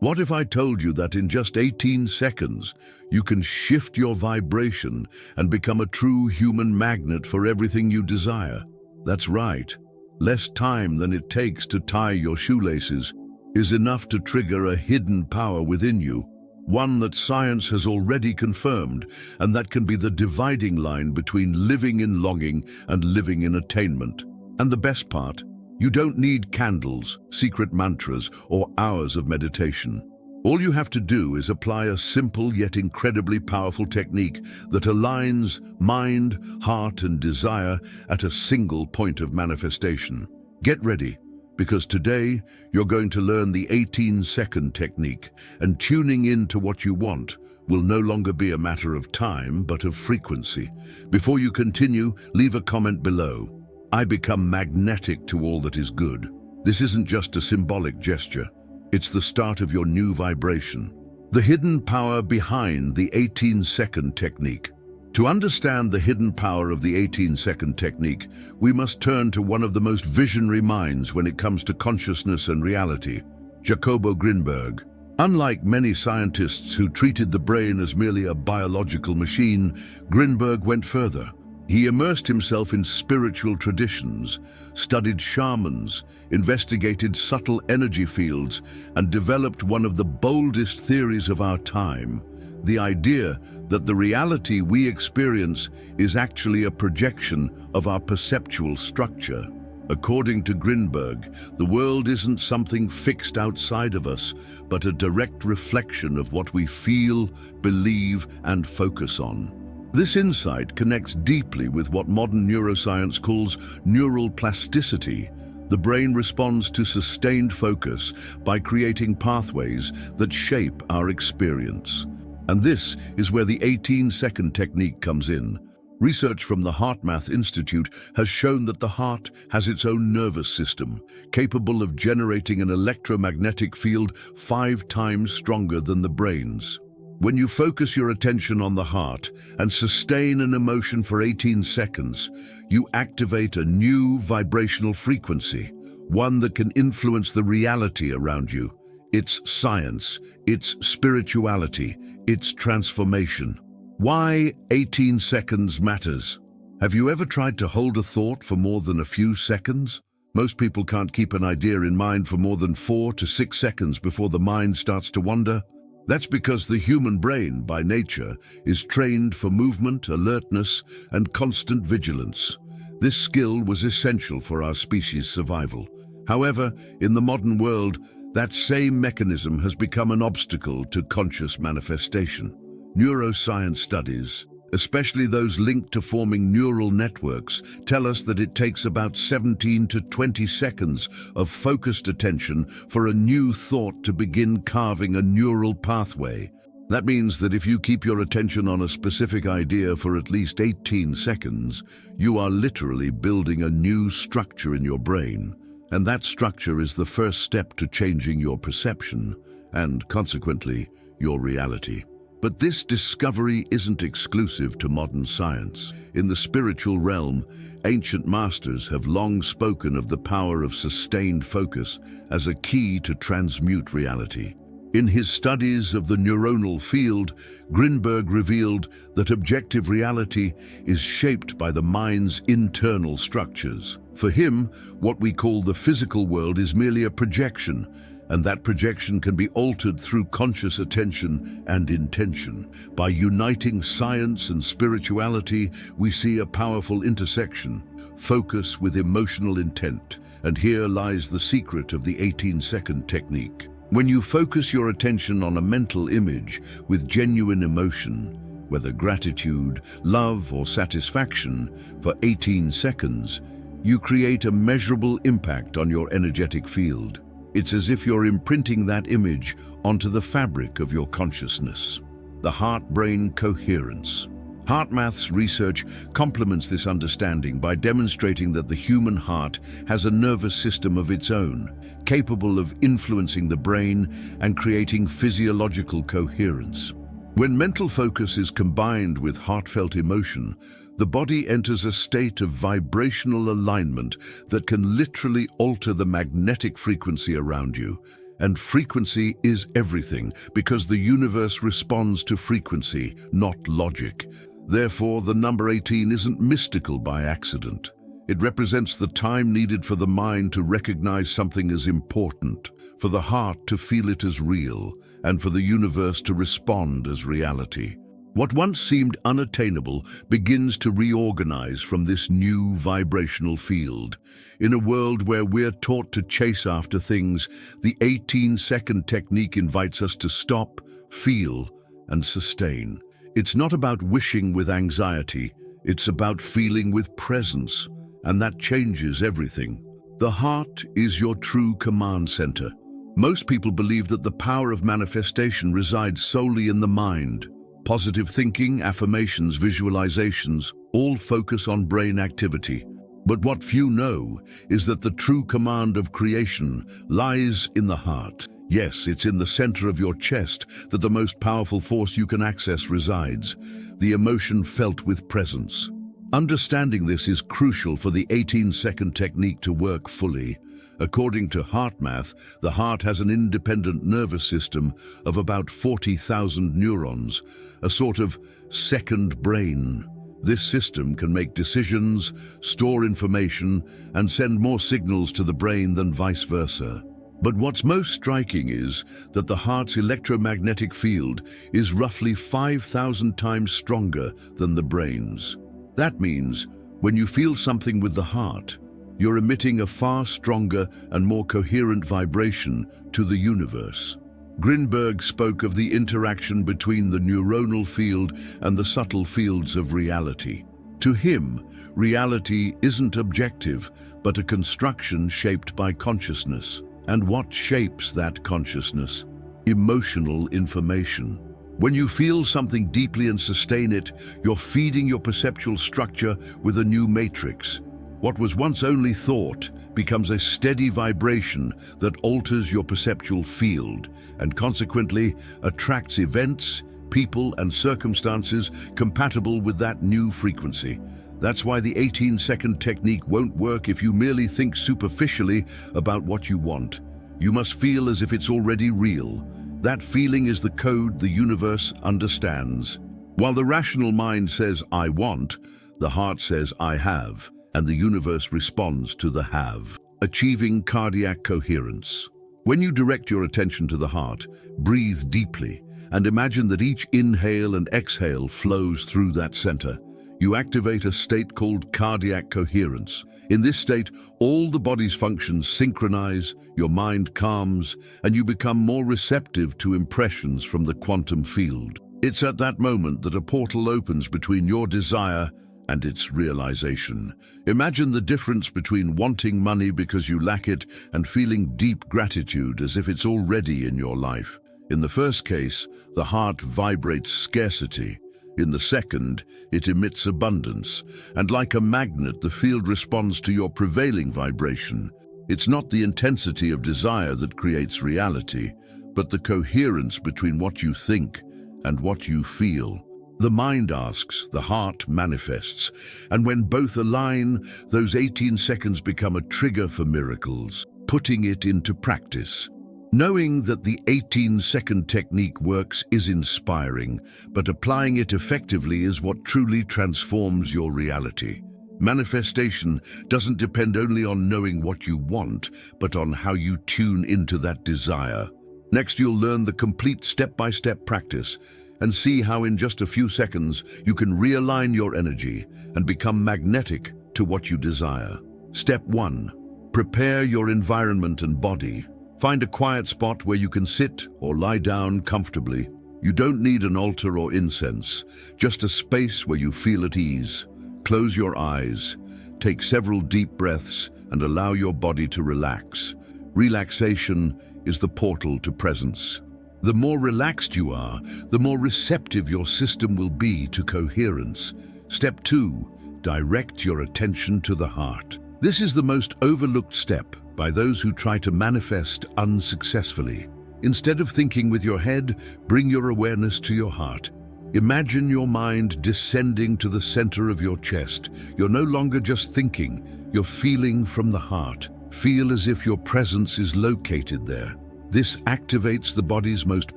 What if I told you that in just 18 seconds, you can shift your vibration and become a true human magnet for everything you desire? That's right. Less time than it takes to tie your shoelaces is enough to trigger a hidden power within you, one that science has already confirmed, and that can be the dividing line between living in longing and living in attainment. And the best part, you don't need candles, secret mantras, or hours of meditation. All you have to do is apply a simple yet incredibly powerful technique that aligns mind, heart, and desire at a single point of manifestation. Get ready, because today you're going to learn the 18-second technique, and tuning in to what you want will no longer be a matter of time, but of frequency. Before you continue, leave a comment below. I become magnetic to all that is good. This isn't just a symbolic gesture. It's the start of your new vibration. The hidden power behind the 18-second technique. To understand the hidden power of the 18-second technique, we must turn to one of the most visionary minds when it comes to consciousness and reality, Jacobo Grinberg. Unlike many scientists who treated the brain as merely a biological machine, Grinberg went further. He immersed himself in spiritual traditions, studied shamans, investigated subtle energy fields, and developed one of the boldest theories of our time, the idea that the reality we experience is actually a projection of our perceptual structure. According to Grinberg, the world isn't something fixed outside of us, but a direct reflection of what we feel, believe, and focus on. This insight connects deeply with what modern neuroscience calls neural plasticity. The brain responds to sustained focus by creating pathways that shape our experience. And this is where the 18-second technique comes in. Research from the HeartMath Institute has shown that the heart has its own nervous system, capable of generating an electromagnetic field 5 times stronger than the brain's. When you focus your attention on the heart and sustain an emotion for 18 seconds, you activate a new vibrational frequency, one that can influence the reality around you, its science, its spirituality, its transformation. Why 18 seconds matters? Have you ever tried to hold a thought for more than a few seconds? Most people can't keep an idea in mind for more than 4 to 6 seconds before the mind starts to wander. That's because the human brain, by nature, is trained for movement, alertness, and constant vigilance. This skill was essential for our species' survival. However, in the modern world, that same mechanism has become an obstacle to conscious manifestation. Neuroscience studies, especially those linked to forming neural networks, tell us that it takes about 17 to 20 seconds of focused attention for a new thought to begin carving a neural pathway. That means that if you keep your attention on a specific idea for at least 18 seconds, you are literally building a new structure in your brain. And that structure is the first step to changing your perception and, consequently, your reality. But this discovery isn't exclusive to modern science. In the spiritual realm, ancient masters have long spoken of the power of sustained focus as a key to transmute reality. In his studies of the neuronal field, Grinberg revealed that objective reality is shaped by the mind's internal structures. For him, what we call the physical world is merely a projection, and that projection can be altered through conscious attention and intention. By uniting science and spirituality, we see a powerful intersection, focus with emotional intent. And here lies the secret of the 18-second technique. When you focus your attention on a mental image with genuine emotion, whether gratitude, love, or satisfaction, for 18 seconds, you create a measurable impact on your energetic field. It's as if you're imprinting that image onto the fabric of your consciousness. The heart-brain coherence. HeartMath's research complements this understanding by demonstrating that the human heart has a nervous system of its own, capable of influencing the brain and creating physiological coherence. When mental focus is combined with heartfelt emotion, the body enters a state of vibrational alignment that can literally alter the magnetic frequency around you. And frequency is everything, because the universe responds to frequency, not logic. Therefore, the number 18 isn't mystical by accident. It represents the time needed for the mind to recognize something as important, for the heart to feel it as real, and for the universe to respond as reality. What once seemed unattainable begins to reorganize from this new vibrational field. In a world where we're taught to chase after things, the 18-second technique invites us to stop, feel, and sustain. It's not about wishing with anxiety, it's about feeling with presence, and that changes everything. The heart is your true command center. Most people believe that the power of manifestation resides solely in the mind. Positive thinking, affirmations, visualizations, all focus on brain activity. But what few know is that the true command of creation lies in the heart. Yes, it's in the center of your chest that the most powerful force you can access resides, the emotion felt with presence. Understanding this is crucial for the 18-second technique to work fully. According to HeartMath, the heart has an independent nervous system of about 40,000 neurons, a sort of second brain. This system can make decisions, store information, and send more signals to the brain than vice versa. But what's most striking is that the heart's electromagnetic field is roughly 5,000 times stronger than the brain's. That means when you feel something with the heart, you're emitting a far stronger and more coherent vibration to the universe. Grinberg spoke of the interaction between the neuronal field and the subtle fields of reality. To him, reality isn't objective, but a construction shaped by consciousness. And what shapes that consciousness? Emotional information. When you feel something deeply and sustain it, you're feeding your perceptual structure with a new matrix. What was once only thought becomes a steady vibration that alters your perceptual field and consequently attracts events, people, and circumstances compatible with that new frequency. That's why the 18-second technique won't work if you merely think superficially about what you want. You must feel as if it's already real. That feeling is the code the universe understands. While the rational mind says, "I want," the heart says, "I have," and the universe responds to the have. Achieving cardiac coherence. When you direct your attention to the heart, breathe deeply and imagine that each inhale and exhale flows through that center. You activate a state called cardiac coherence. In this state, all the body's functions synchronize, your mind calms, and you become more receptive to impressions from the quantum field. It's at that moment that a portal opens between your desire and its realization. Imagine the difference between wanting money because you lack it and feeling deep gratitude as if it's already in your life. In the first case, the heart vibrates scarcity. In the second, it emits abundance, and like a magnet, the field responds to your prevailing vibration. It's not the intensity of desire that creates reality, but the coherence between what you think and what you feel. The mind asks, the heart manifests, and when both align, those 18 seconds become a trigger for miracles. Putting it into practice. Knowing that the 18-second technique works is inspiring, but applying it effectively is what truly transforms your reality. Manifestation doesn't depend only on knowing what you want, but on how you tune into that desire. Next, you'll learn the complete step-by-step practice and see how in just a few seconds you can realign your energy and become magnetic to what you desire. Step 1. Prepare your environment and body. Find a quiet spot where you can sit or lie down comfortably. You don't need an altar or incense, just a space where you feel at ease. Close your eyes, take several deep breaths, and allow your body to relax. Relaxation is the portal to presence. The more relaxed you are, the more receptive your system will be to coherence. Step 2. Direct your attention to the heart. This is the most overlooked step by those who try to manifest unsuccessfully. Instead of thinking with your head, bring your awareness to your heart. Imagine your mind descending to the center of your chest. You're no longer just thinking, you're feeling from the heart. Feel as if your presence is located there. This activates the body's most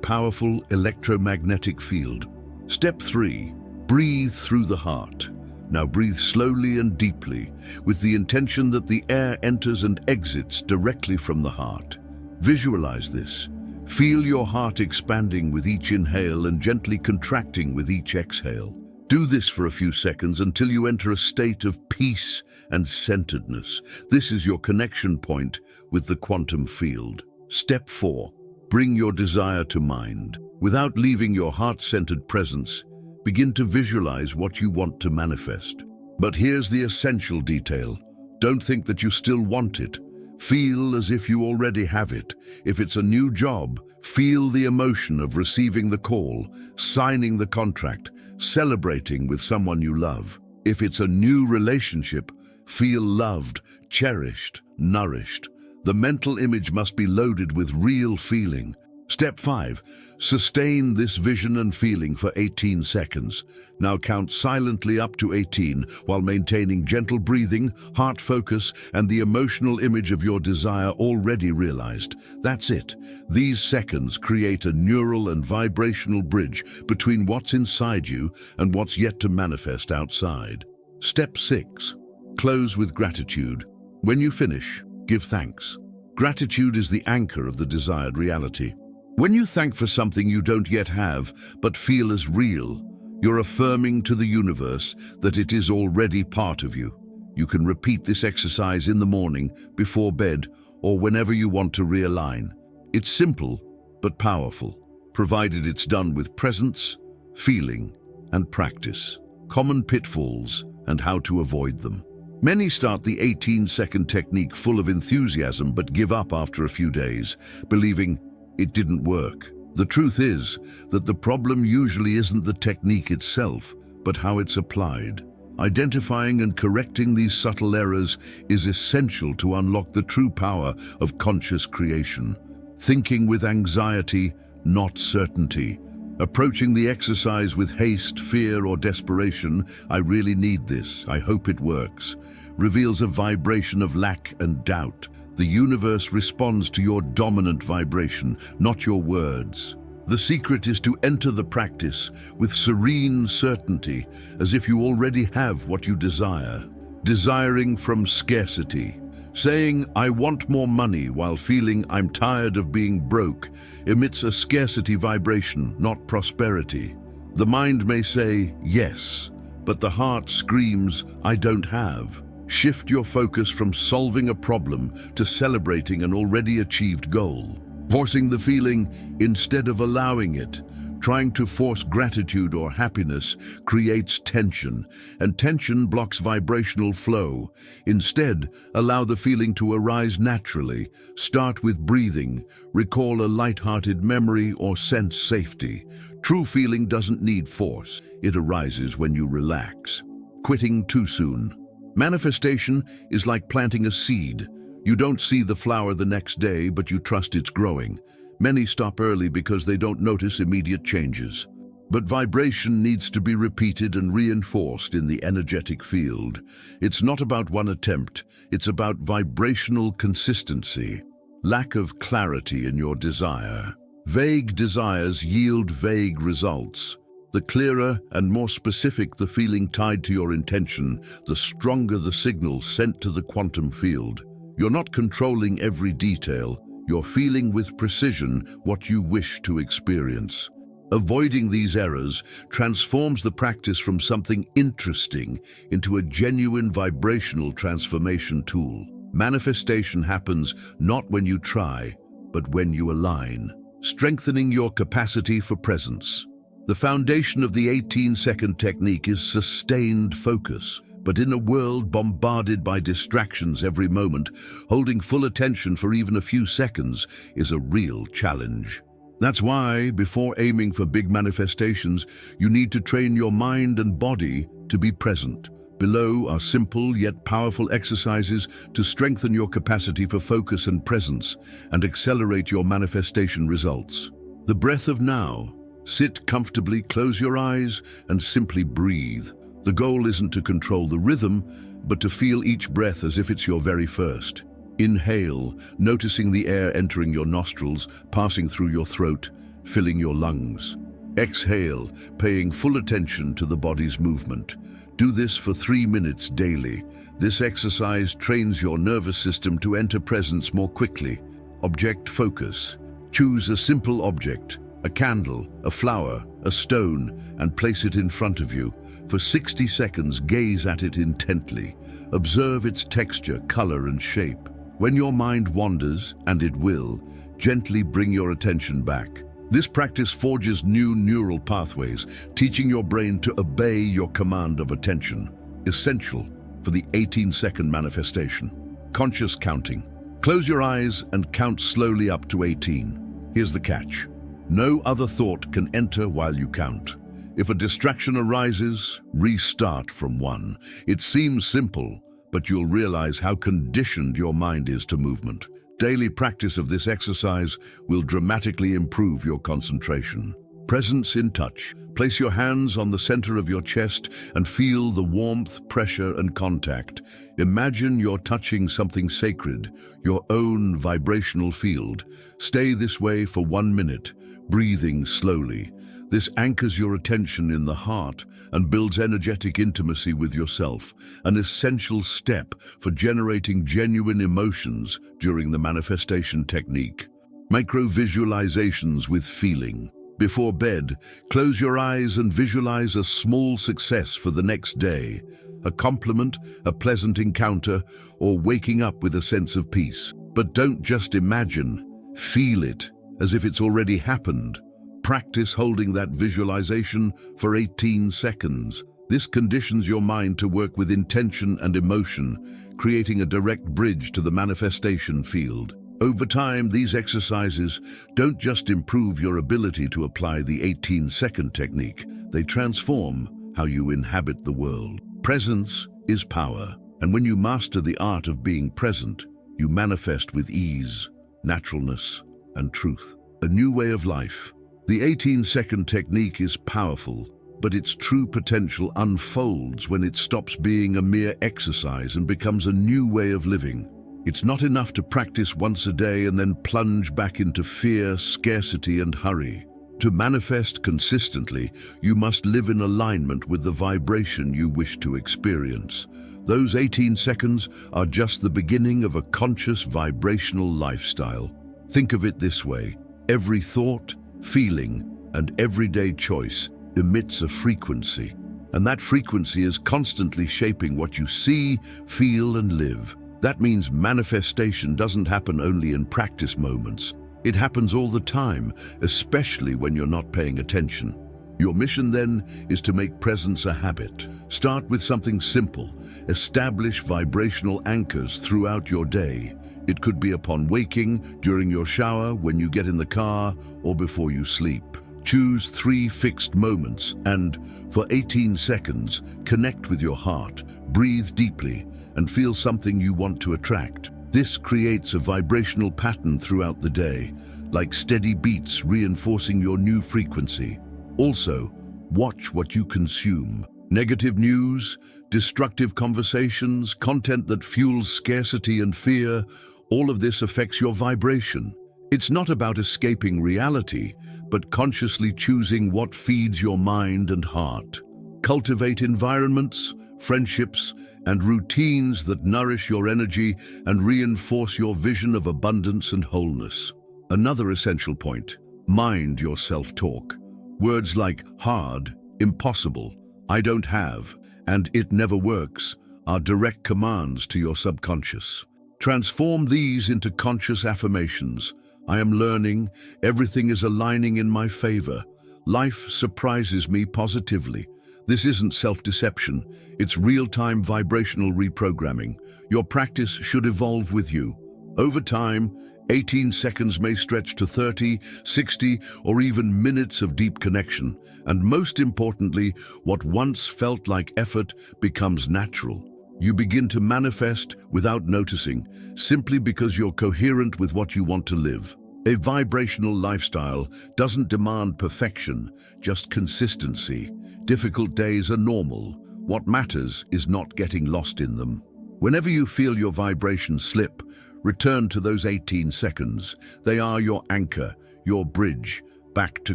powerful electromagnetic field. Step 3. Breathe through the heart. Now breathe slowly and deeply, with the intention that the air enters and exits directly from the heart. Visualize this. Feel your heart expanding with each inhale and gently contracting with each exhale. Do this for a few seconds until you enter a state of peace and centeredness. This is your connection point with the quantum field. Step 4. Bring your desire to mind. Without leaving your heart-centered presence, begin to visualize what you want to manifest. But here's the essential detail. Don't think that you still want it. Feel as if you already have it. If it's a new job, feel the emotion of receiving the call, signing the contract, celebrating with someone you love. If it's a new relationship, feel loved, cherished, nourished. The mental image must be loaded with real feeling. Step 5. Sustain this vision and feeling for 18 seconds. Now count silently up to 18 while maintaining gentle breathing, heart focus, and the emotional image of your desire already realized. That's it. These seconds create a neural and vibrational bridge between what's inside you and what's yet to manifest outside. Step 6. Close with gratitude. When you finish, give thanks. Gratitude is the anchor of the desired reality. When you thank for something you don't yet have, but feel as real, you're affirming to the universe that it is already part of you. You can repeat this exercise in the morning, before bed, or whenever you want to realign. It's simple, but powerful, provided it's done with presence, feeling, and practice. Common pitfalls and how to avoid them. Many start the 18-second technique full of enthusiasm but give up after a few days, believing it didn't work. The truth is that the problem usually isn't the technique itself, but how it's applied. Identifying and correcting these subtle errors is essential to unlock the true power of conscious creation. Thinking with anxiety, not certainty. Approaching the exercise with haste, fear, or desperation, "I really need this, I hope it works," reveals a vibration of lack and doubt. The universe responds to your dominant vibration, not your words. The secret is to enter the practice with serene certainty, as if you already have what you desire. Desiring from scarcity. Saying, "I want more money," while feeling, "I'm tired of being broke," emits a scarcity vibration, not prosperity. The mind may say, "Yes," but the heart screams, "I don't have." Shift your focus from solving a problem to celebrating an already achieved goal. Forcing the feeling instead of allowing it. Trying to force gratitude or happiness creates tension, and tension blocks vibrational flow. Instead, allow the feeling to arise naturally. Start with breathing. Recall a light-hearted memory or sense safety. True feeling doesn't need force. It arises when you relax. Quitting too soon. Manifestation is like planting a seed. You don't see the flower the next day, but you trust it's growing. Many stop early because they don't notice immediate changes. But vibration needs to be repeated and reinforced in the energetic field. It's not about one attempt, it's about vibrational consistency. Lack of clarity in your desire. Vague desires yield vague results. The clearer and more specific the feeling tied to your intention, the stronger the signal sent to the quantum field. You're not controlling every detail, you're feeling with precision what you wish to experience. Avoiding these errors transforms the practice from something interesting into a genuine vibrational transformation tool. Manifestation happens not when you try, but when you align, strengthening your capacity for presence. The foundation of the 18-second technique is sustained focus. But in a world bombarded by distractions every moment, holding full attention for even a few seconds is a real challenge. That's why, before aiming for big manifestations, you need to train your mind and body to be present. Below are simple yet powerful exercises to strengthen your capacity for focus and presence and accelerate your manifestation results. The breath of now. Sit comfortably, close your eyes, and simply breathe. The goal isn't to control the rhythm, but to feel each breath as if it's your very first. Inhale, noticing the air entering your nostrils, passing through your throat, filling your lungs. Exhale, paying full attention to the body's movement. Do this for 3 minutes daily. This exercise trains your nervous system to enter presence more quickly. Object focus. Choose a simple object, a candle, a flower, a stone, and place it in front of you. For 60 seconds, gaze at it intently. Observe its texture, color, and shape. When your mind wanders, and it will, gently bring your attention back. This practice forges new neural pathways, teaching your brain to obey your command of attention, essential for the 18-second manifestation. Conscious counting. Close your eyes and count slowly up to 18. Here's the catch. No other thought can enter while you count. If a distraction arises, restart from 1. It seems simple, but you'll realize how conditioned your mind is to movement. Daily practice of this exercise will dramatically improve your concentration. Presence in touch. Place your hands on the center of your chest and feel the warmth, pressure, and contact. Imagine you're touching something sacred, your own vibrational field. Stay this way for 1 minute, breathing slowly. This anchors your attention in the heart and builds energetic intimacy with yourself, an essential step for generating genuine emotions during the manifestation technique. Micro-visualizations with feeling. Before bed, close your eyes and visualize a small success for the next day, a compliment, a pleasant encounter, or waking up with a sense of peace. But don't just imagine, feel it as if it's already happened. Practice holding that visualization for 18 seconds. This conditions your mind to work with intention and emotion, creating a direct bridge to the manifestation field. Over time, these exercises don't just improve your ability to apply the 18-second technique, they transform how you inhabit the world. Presence is power, and when you master the art of being present, you manifest with ease, naturalness, and truth. A new way of life. The 18-second technique is powerful, but its true potential unfolds when it stops being a mere exercise and becomes a new way of living. It's not enough to practice once a day and then plunge back into fear, scarcity, and hurry. To manifest consistently, you must live in alignment with the vibration you wish to experience. Those 18 seconds are just the beginning of a conscious vibrational lifestyle. Think of it this way: every thought, feeling, and everyday choice emits a frequency, and that frequency is constantly shaping what you see, feel, and live. That means manifestation doesn't happen only in practice moments. It happens all the time, especially when you're not paying attention. Your mission then is to make presence a habit. Start with something simple. Establish vibrational anchors throughout your day. It could be upon waking, during your shower, when you get in the car, or before you sleep. Choose 3 fixed moments and, for 18 seconds, connect with your heart, breathe deeply, and feel something you want to attract. This creates a vibrational pattern throughout the day, like steady beats reinforcing your new frequency. Also, watch what you consume. Negative news, destructive conversations, content that fuels scarcity and fear, all of this affects your vibration. It's not about escaping reality, but consciously choosing what feeds your mind and heart. Cultivate environments, friendships, and routines that nourish your energy and reinforce your vision of abundance and wholeness. Another essential point: mind your self-talk. Words like hard, impossible, I don't have, and it never works are direct commands to your subconscious. Transform these into conscious affirmations. I am learning, everything is aligning in my favor. Life surprises me positively. This isn't self-deception, it's real-time vibrational reprogramming. Your practice should evolve with you. Over time, 18 seconds may stretch to 30, 60, or even minutes of deep connection. And most importantly, what once felt like effort becomes natural. You begin to manifest without noticing, simply because you're coherent with what you want to live. A vibrational lifestyle doesn't demand perfection, just consistency. Difficult days are normal. What matters is not getting lost in them. Whenever you feel your vibration slip, Return to those 18 seconds. They are your anchor, your bridge, back to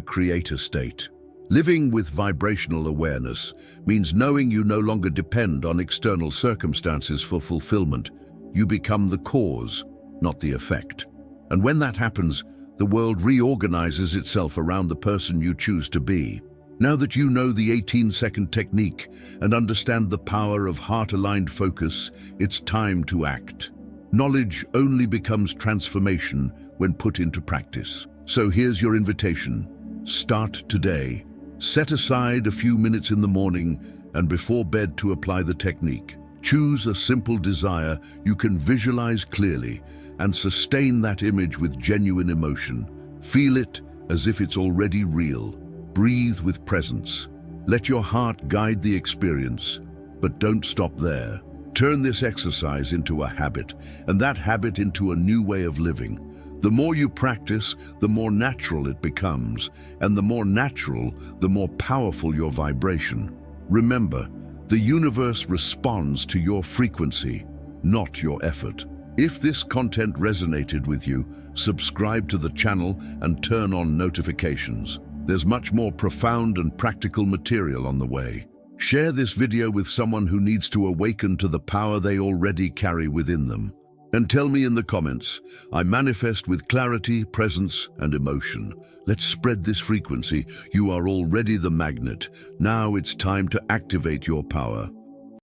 creator state. Living with vibrational awareness means knowing you no longer depend on external circumstances for fulfillment. You become the cause, not the effect. And when that happens, the world reorganizes itself around the person you choose to be. Now that you know the 18-second technique and understand the power of heart-aligned focus, it's time to act. Knowledge only becomes transformation when put into practice. So here's your invitation. Start today. Set aside a few minutes in the morning and before bed to apply the technique. Choose a simple desire you can visualize clearly and sustain that image with genuine emotion. Feel it as if it's already real. Breathe with presence. Let your heart guide the experience, but don't stop there. Turn this exercise into a habit, and that habit into a new way of living. The more you practice, the more natural it becomes, and the more natural, the more powerful your vibration. Remember, the universe responds to your frequency, not your effort. If this content resonated with you, subscribe to the channel and turn on notifications. There's much more profound and practical material on the way. Share this video with someone who needs to awaken to the power they already carry within them. And tell me in the comments, I manifest with clarity, presence, and emotion. Let's spread this frequency. You are already the magnet. Now it's time to activate your power.